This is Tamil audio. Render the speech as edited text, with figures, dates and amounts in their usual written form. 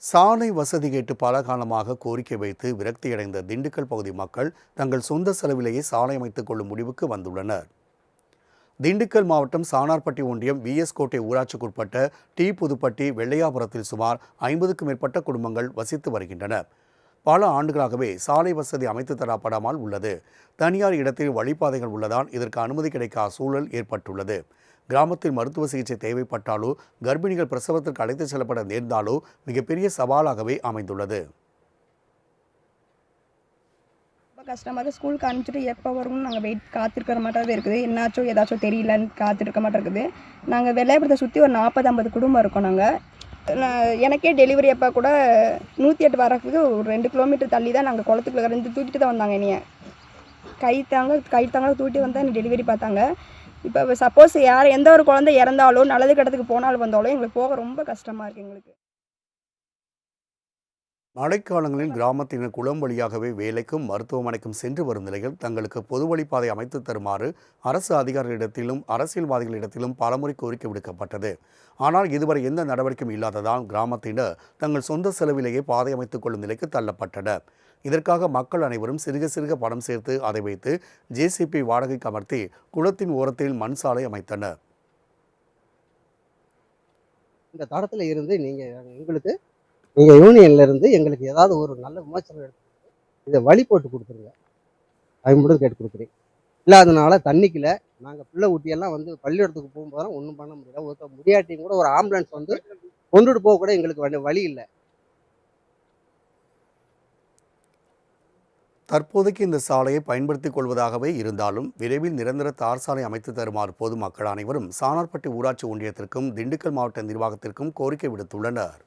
சாலை வசதி கேட்டு பல காலமாக கோரிக்கை வைத்து விரக்தியடைந்த திண்டுக்கல் பகுதி மக்கள் தங்கள் சொந்த செலவிலேயே சாலை அமைத்துக் கொள்ளும் முடிவுக்கு வந்துள்ளனர். திண்டுக்கல் மாவட்டம் சானார்பட்டி ஒன்றியம் விஎஸ் கோட்டை ஊராட்சிக்குட்பட்ட டி புதுப்பட்டி வெள்ளையாபுரத்தில் சுமார் 50க்கும் மேற்பட்ட குடும்பங்கள் வசித்து வருகின்றன. பல ஆண்டுகளாகவே சாலை வசதி அமைத்து தரப்படாமல் உள்ளது. தனியார் இடத்தில் வழிபாதைகள் உள்ளதால் இதற்கு அனுமதி கிடைக்காத சூழல் ஏற்பட்டுள்ளது. கிராமத்தில் மருத்துவ சிகிச்சை தேவைப்பட்டாலோ, கர்ப்பிணிகள் பிரசவத்திற்கு அழைத்துச் செல்லப்பட நேர்ந்தாலோ மிகப்பெரிய சவாலாகவே அமைந்துள்ளது. ரொம்ப கஷ்டமாக இருக்குது. ஸ்கூலுக்கு அனுப்பிச்சிட்டு எப்போ வரும்னு நாங்கள் காத்திருக்கிற மாட்டாவே இருக்குது. என்னாச்சோ ஏதாச்சும் தெரியலன்னு காத்திருக்க மாட்டேன் இருக்குது. நாங்கள் வெள்ளையபுரத்தை சுற்றி ஒரு 40-50 குடும்பம் இருக்கோம். எனக்கே டெலிவரி அப்போ கூட 108 வரக்கு ஒரு 2 கிலோமீட்டர் தள்ளி தான் நாங்கள் குளத்துக்குள்ள இருந்து தூக்கிட்டு தான் வந்தாங்க. என்னைய கைத்தாங்க தூக்கிட்டு வந்தால் என்னை டெலிவரி பார்த்தாங்க. இப்போ சப்போஸ் எந்த ஒரு குழந்தை இறந்தாலோ நல்லது கெட்டத்துக்கு போனாலும் வந்தாலும் எங்களுக்கு போக ரொம்ப கஷ்டமாக இருக்குது. எங்களுக்கு மழைக்காலங்களில் கிராமத்தினர் குளம் வழியாகவே வேலைக்கும் மருத்துவமனைக்கும் சென்று வரும் நிலையில் தங்களுக்கு பொது வழிப்பாதை அமைத்து தருமாறு அரசு அதிகாரிகளிடத்திலும் அரசியல்வாதிகளிடத்திலும் பலமுறை கோரிக்கை விடுக்கப்பட்டது. ஆனால் இதுவரை எந்த நடவடிக்கையும் இல்லாததால் கிராமத்தினர் தங்கள் சொந்த செலவிலேயே பாதை அமைத்துக் கொள்ளும் நிலைக்கு தள்ளப்பட்டனர். இதற்காக மக்கள் அனைவரும் சிறுக சிறுக பணம் சேர்த்து அதை வைத்து ஜேசிபி வாடகைக்கு அமர்த்தி குளத்தின் ஓரத்தில் மண் சாலை அமைத்தனர். இந்த தடத்துல இருந்து எங்களுக்கு யூனியன்ல இருந்து எங்களுக்கு ஏதாவது ஒரு நல்ல விமர்சனம் எடுத்து இதை வழி போட்டு கொடுத்துருங்க. அது மட்டும் கேட்டு கொடுக்குறேன். இல்லாதனால தண்ணிக்குள்ள நாங்கள் பிள்ளை ஊட்டியெல்லாம் பள்ளிக்கூடத்துக்கு போகும்போதெல்லாம் ஒன்றும் பண்ண முடியல. ஒருத்தர் முடியாட்டியும் கூட ஒரு ஆம்புலன்ஸ் கொண்டுட்டு போக கூட எங்களுக்கு வழி இல்லை. தற்போதைக்கு இந்த சாலையை பயன்படுத்திக் கொள்வதாகவே இருந்தாலும் விரைவில் நிரந்தர தார் சாலை அமைத்து தருமாறு பொதுமக்கள் அனைவரும் சானார்பட்டி ஊராட்சி ஒன்றியத்திற்கும் திண்டுக்கல் மாவட்ட நிர்வாகத்திற்கும் கோரிக்கை விடுத்துள்ளனர்.